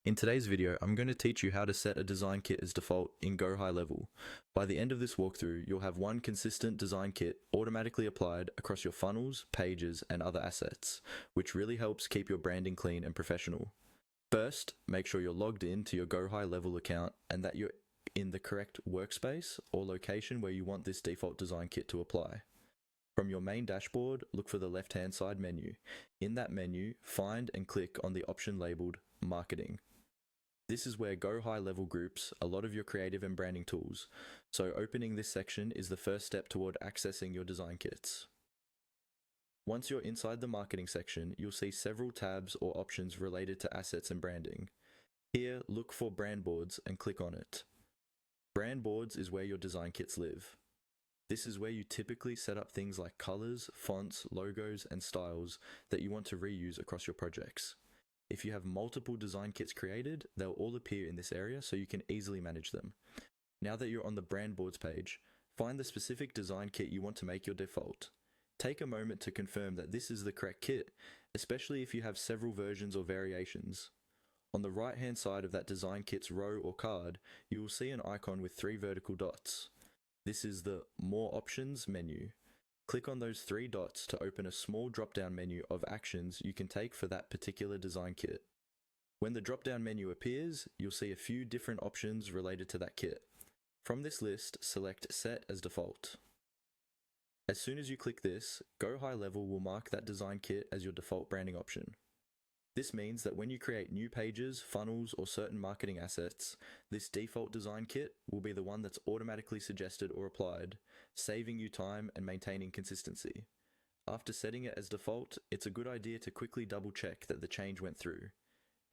In today's video, I'm going to teach you how to set a design kit as default in Go High Level. By the end of this walkthrough, you'll have one consistent design kit automatically applied across your funnels, pages, and other assets, which really helps keep your branding clean and professional. First, make sure you're logged in to your Go High Level account and that you're in the correct workspace or location where you want this default design kit to apply. From your main dashboard, look for the left-hand side menu. In that menu, find and click on the option labeled Marketing. This is where Go High Level groups a lot of your creative and branding tools, so opening this section is the first step toward accessing your design kits. Once you're inside the marketing section, you'll see several tabs or options related to assets and branding. Here, look for brand boards and click on it. Brand boards is where your design kits live. This is where you typically set up things like colors, fonts, logos, and styles that you want to reuse across your projects. If you have multiple design kits created, they'll all appear in this area so you can easily manage them. Now that you're on the brand boards page, find the specific design kit you want to make your default. Take a moment to confirm that this is the correct kit, especially if you have several versions or variations. On the right hand side of that design kit's row or card, you will see an icon with 3 vertical dots. This is the More Options menu. Click on those 3 dots to open a small drop-down menu of actions you can take for that particular design kit. When the drop-down menu appears, you'll see a few different options related to that kit. From this list, select Set as Default. As soon as you click this, Go High Level will mark that design kit as your default branding option. This means that when you create new pages, funnels, or certain marketing assets, this default design kit will be the one that's automatically suggested or applied, saving you time and maintaining consistency. After setting it as default, it's a good idea to quickly double check that the change went through.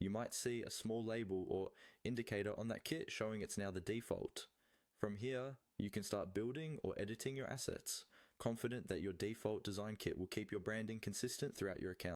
You might see a small label or indicator on that kit showing it's now the default. From here, you can start building or editing your assets, confident that your default design kit will keep your branding consistent throughout your account.